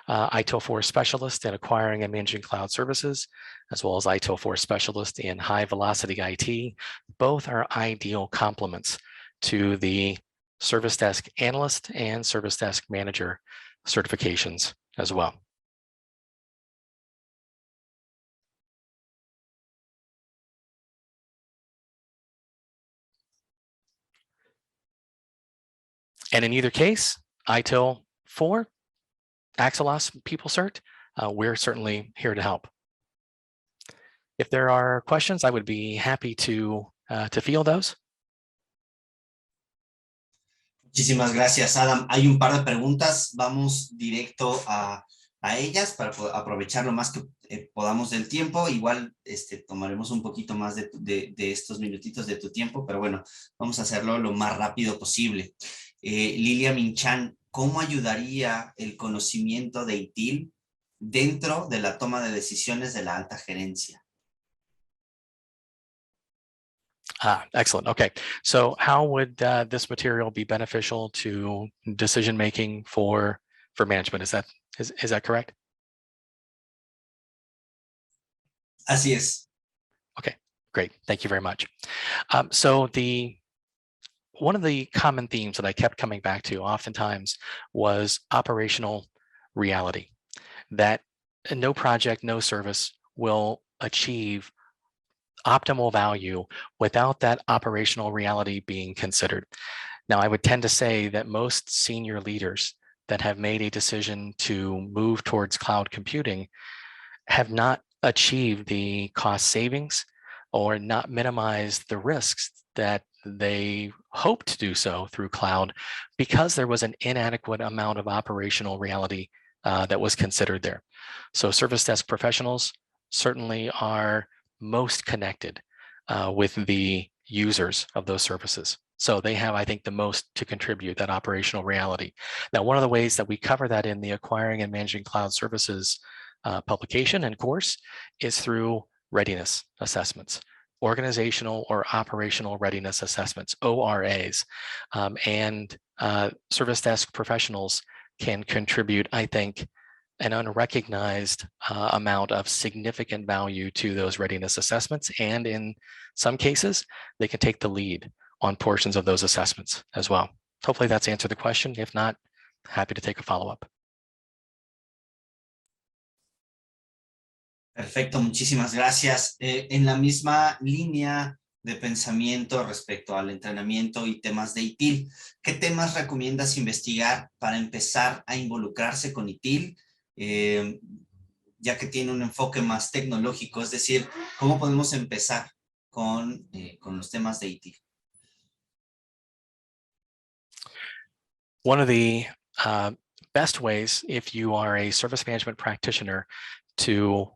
ITIL 4 Specialist in Acquiring and Managing Cloud Services, as well as ITIL 4 Specialist in High Velocity IT, both are ideal complements to the Service Desk Analyst and Service Desk Manager certifications as well. And in either case, ITIL 4, Axelos PeopleCert, we're certainly here to help. If there are questions, I would be happy to field those. Muchísimas gracias, Adam. Hay un par de preguntas, vamos directo a ellas para aprovechar lo más que podamos del tiempo. Igual tomaremos un poquito más de estos minutitos de tu tiempo, pero bueno, vamos a hacerlo lo más rápido posible. Lilia Minchan, ¿cómo ayudaría el conocimiento de ITIL dentro de la toma de decisiones de la alta gerencia? Excellent. Okay, so how would this material be beneficial to decision making for management? Is that correct? Así es. Okay, great. Thank you very much. So one of the common themes that I kept coming back to oftentimes was operational reality, that no project, no service will achieve optimal value without that operational reality being considered. Now, I would tend to say that most senior leaders that have made a decision to move towards cloud computing have not achieved the cost savings or not minimized the risks that they hope to do so through cloud because there was an inadequate amount of operational reality that was considered there. So service desk professionals certainly are most connected with the users of those services. So they have, I think, the most to contribute, that operational reality. Now, one of the ways that we cover that in the Acquiring and Managing Cloud Services publication and course is through readiness assessments, organizational or operational readiness assessments, ORAs. And service desk professionals can contribute, I think, an unrecognized amount of significant value to those readiness assessments. And in some cases, they can take the lead on portions of those assessments as well. Hopefully that's answered the question. If not, happy to take a follow-up. Perfecto, muchísimas gracias. En la misma línea de pensamiento respecto al entrenamiento y temas de ITIL, ¿qué temas recomiendas investigar para empezar a involucrarse con ITIL? Ya que tiene un enfoque más tecnológico, es decir, ¿cómo podemos empezar con los temas de ITIL? One of the best ways, if you are a service management practitioner, to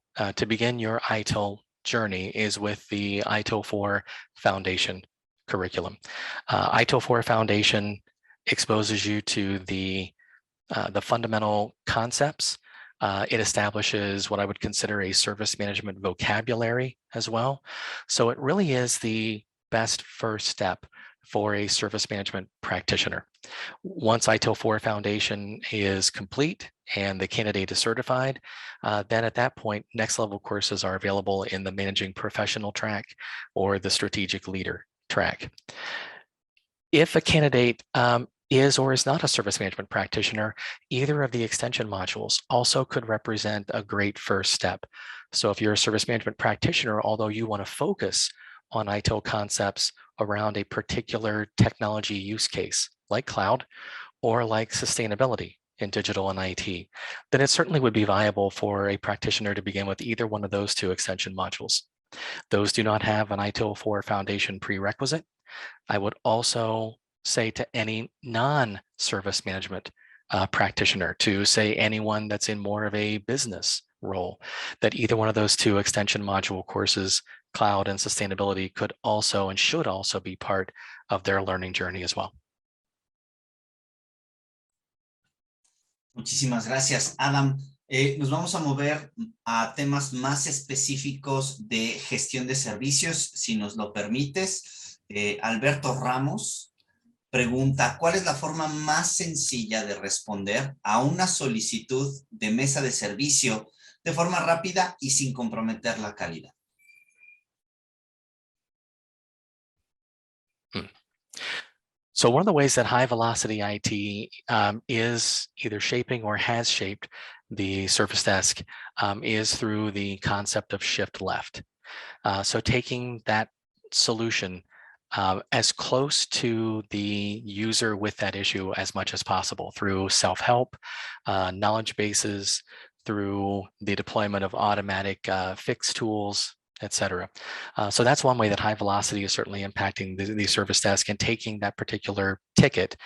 begin your ITIL journey is with the ITIL 4 Foundation curriculum. ITIL 4 Foundation exposes you to the fundamental concepts. It establishes what I would consider a service management vocabulary as well. So it really is the best first step for a service management practitioner. Once ITIL 4 Foundation is complete and the candidate is certified, then at that point, next level courses are available in the Managing Professional track or the Strategic Leader track. If a candidate is or is not a service management practitioner, either of the extension modules also could represent a great first step. So if you're a service management practitioner, although you want to focus on ITIL concepts around a particular technology use case, like cloud or like sustainability in digital and IT, then it certainly would be viable for a practitioner to begin with either one of those two extension modules. Those do not have an ITIL 4 Foundation prerequisite. I would also say to any non-service management practitioner, to say anyone that's in more of a business role, that either one of those two extension module courses, cloud and sustainability, could also and should also be part of their learning journey as well. Muchísimas gracias, Adam. Nos vamos a mover a temas más específicos de gestión de servicios, si nos lo permites. Alberto Ramos pregunta, ¿cuál es la forma más sencilla de responder a una solicitud de mesa de servicio de forma rápida y sin comprometer la calidad? So one of the ways that high velocity IT is either shaping or has shaped the service desk is through the concept of shift left. So taking that solution as close to the user with that issue as much as possible through self-help, knowledge bases, through the deployment of automatic fix tools, etc. So that's one way that high velocity is certainly impacting the service desk and taking that particular ticket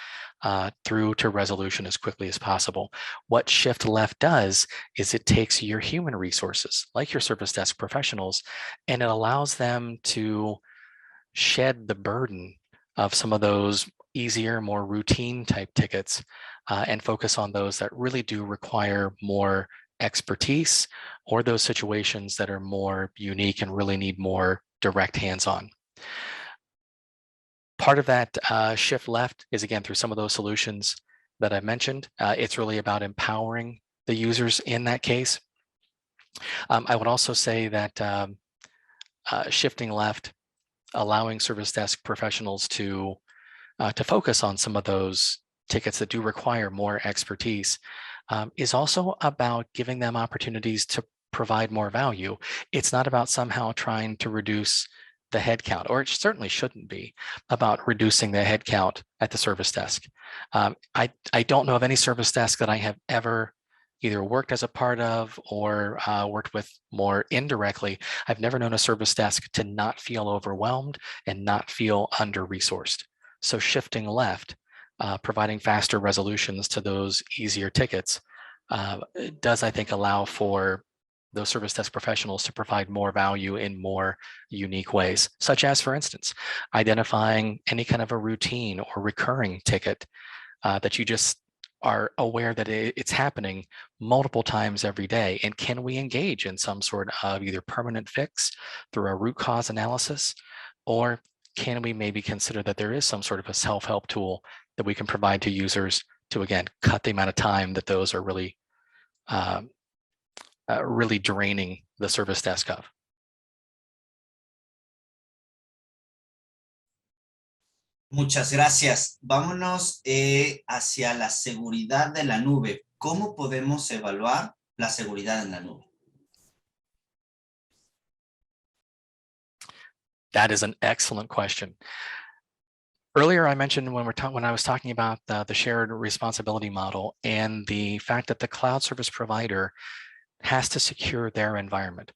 through to resolution as quickly as possible. What shift left does is it takes your human resources, like your service desk professionals, and it allows them to shed the burden of some of those easier, more routine type tickets and focus on those that really do require more expertise, or those situations that are more unique and really need more direct hands-on. Part of that shift left is, again, through some of those solutions that I mentioned. It's really about empowering the users in that case. I would also say that shifting left, allowing service desk professionals to focus on some of those tickets that do require more expertise is also about giving them opportunities to provide more value. It's not about somehow trying to reduce the headcount, or it certainly shouldn't be about reducing the headcount at the service desk. I don't know of any service desk that I have ever either worked as a part of or worked with more indirectly. I've never known a service desk to not feel overwhelmed and not feel under-resourced. So shifting left, providing faster resolutions to those easier tickets does, I think, allow for those service desk professionals to provide more value in more unique ways, such as, for instance, identifying any kind of a routine or recurring ticket that you just are aware that it's happening multiple times every day. And can we engage in some sort of either permanent fix through a root cause analysis, or can we maybe consider that there is some sort of a self-help tool that we can provide to users to, again, cut the amount of time that those are really really draining the service desk of. Muchas gracias. Vámonos hacia la seguridad de la nube. ¿Cómo podemos evaluar la seguridad en la nube? That is an excellent question. Earlier, I mentioned when I was talking about the shared responsibility model and the fact that the cloud service provider has to secure their environment,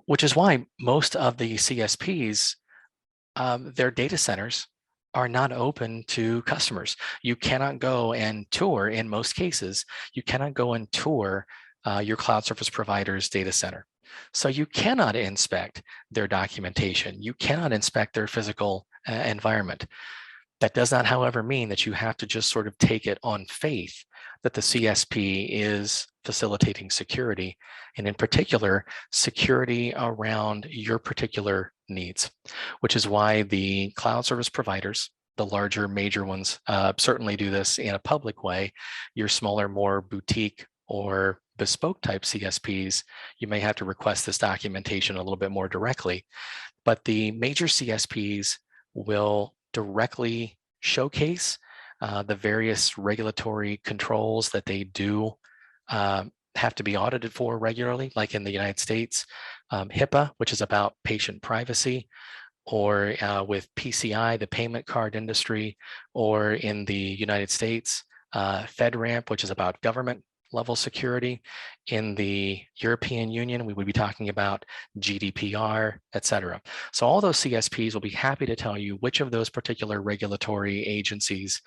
which is why most of the CSPs, their data centers are not open to customers. You cannot go and tour, in most cases, you cannot go and tour your cloud service provider's data center. So you cannot inspect their documentation. You cannot inspect their physical environment. That does not, however, mean that you have to just sort of take it on faith that the CSP is facilitating security, and in particular, security around your particular needs, which is why the cloud service providers, the larger major ones, certainly do this in a public way. Your smaller, more boutique or bespoke type CSPs, you may have to request this documentation a little bit more directly, but the major CSPs will directly showcase the various regulatory controls that they do have to be audited for regularly, like in the United States, HIPAA, which is about patient privacy, or with PCI, the payment card industry, or in the United States, FedRAMP, which is about government level security. In the European Union, we would be talking about GDPR, etc. So all those CSPs will be happy to tell you which of those particular regulatory agencies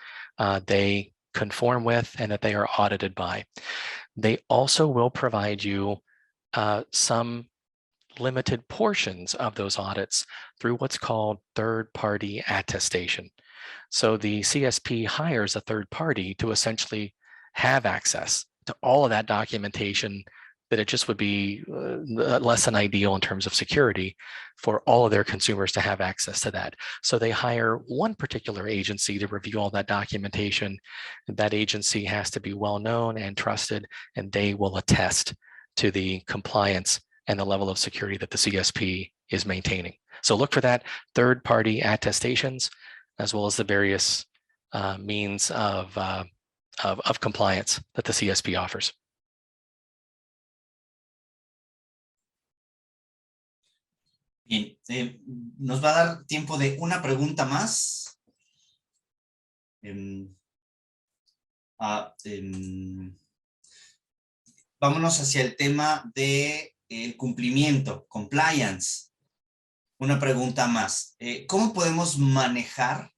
they conform with and that they are audited by. They also will provide you some limited portions of those audits through what's called third-party attestation. So the CSP hires a third party to essentially have access to all of that documentation that it just would be less than ideal in terms of security for all of their consumers to have access to that. So they hire one particular agency to review all that documentation. That agency has to be well known and trusted, and they will attest to the compliance and the level of security that the CSP is maintaining. So look for that third-party attestations, as well as the various means of compliance that the CSP offers. Bien, nos va a dar tiempo de una pregunta más. Vámonos hacia el tema de el cumplimiento, compliance. Una pregunta más. ¿Cómo podemos manejar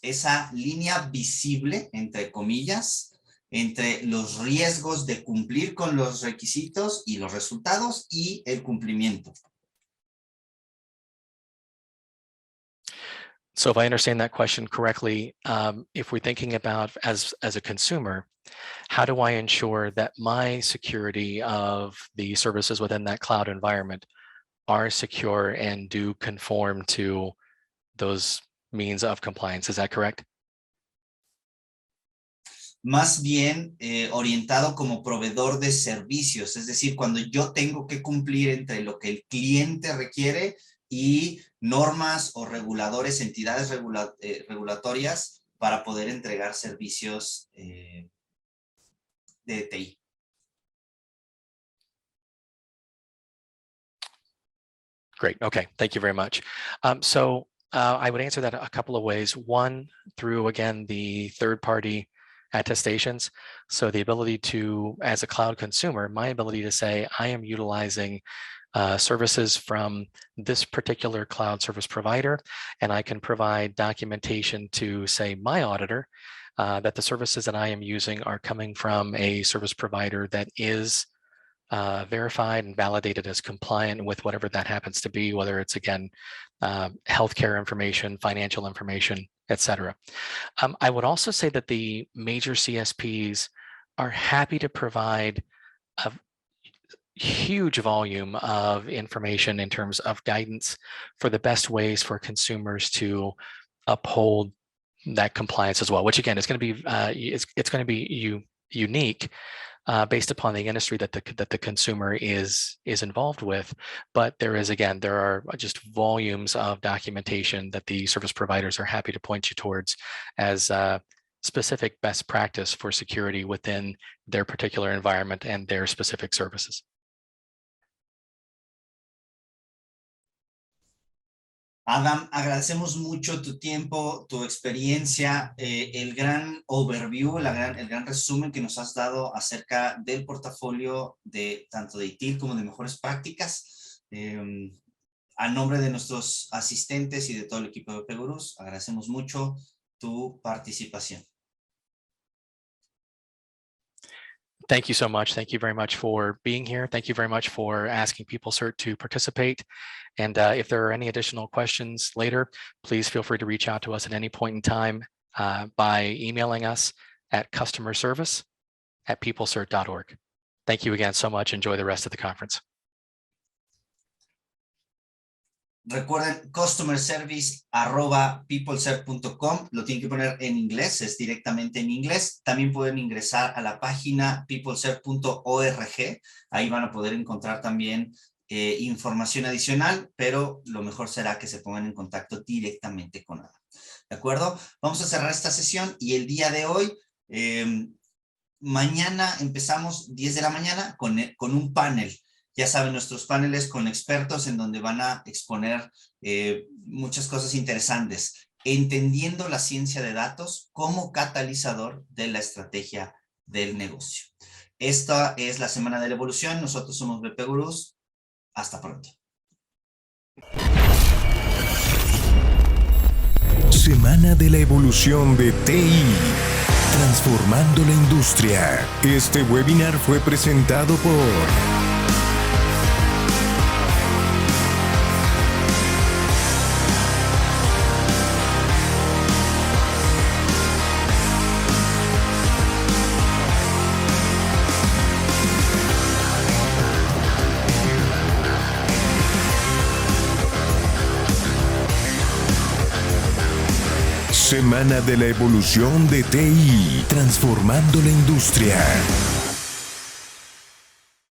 esa línea visible, entre comillas, entre los riesgos de cumplir con los requisitos y los resultados y el cumplimiento? So if I understand that question correctly, if we're thinking about as a consumer, how do I ensure that my security of the services within that cloud environment are secure and do conform to those means of compliance? Is that correct? Más bien orientado como proveedor de servicios, es decir, cuando yo tengo que cumplir entre lo que el cliente requiere y normas o reguladores, entidades regulatorias para poder entregar servicios de TI. Great. Okay. Thank you very much. I would answer that a couple of ways. One, through, again, the third-party attestations. So the ability to, as a cloud consumer, my ability to say, I am utilizing services from this particular cloud service provider, and I can provide documentation to, say, my auditor, that the services that I am using are coming from a service provider that is verified and validated as compliant with whatever that happens to be, whether it's, again, healthcare information, financial information, etc. I would also say that the major CSPs are happy to provide a huge volume of information in terms of guidance for the best ways for consumers to uphold that compliance as well, which, again, is going to be it's going to be unique based upon the industry that the consumer is involved with. But there are just volumes of documentation that the service providers are happy to point you towards as specific best practice for security within their particular environment and their specific services. Adam, agradecemos mucho tu tiempo, tu experiencia, el gran overview, el gran resumen que nos has dado acerca del portafolio de tanto de ITIL como de mejores prácticas. A nombre de nuestros asistentes y de todo el equipo de Pegurus, agradecemos mucho tu participación. Thank you so much. Thank you very much for being here. Thank you very much for asking PeopleCert to participate. And if there are any additional questions later, please feel free to reach out to us at any point in time by emailing us at customerservice@peoplecert.org. Thank you again so much. Enjoy the rest of the conference. Recuerden, customerservice@peoplecert.com, lo tienen que poner en inglés, es directamente en inglés. También pueden ingresar a la página peoplecert.org, ahí van a poder encontrar también información adicional, pero lo mejor será que se pongan en contacto directamente con Adam. ¿De acuerdo? Vamos a cerrar esta sesión y el día de hoy, mañana empezamos 10 de la mañana con un panel. Ya saben, nuestros paneles con expertos en donde van a exponer muchas cosas interesantes, entendiendo la ciencia de datos como catalizador de la estrategia del negocio. Esta es la Semana de la Evolución. Nosotros somos BP Gurús. Hasta pronto. Semana de la Evolución de TI. Transformando la industria. Este webinar fue presentado por Semana de la Evolución de TI, transformando la industria.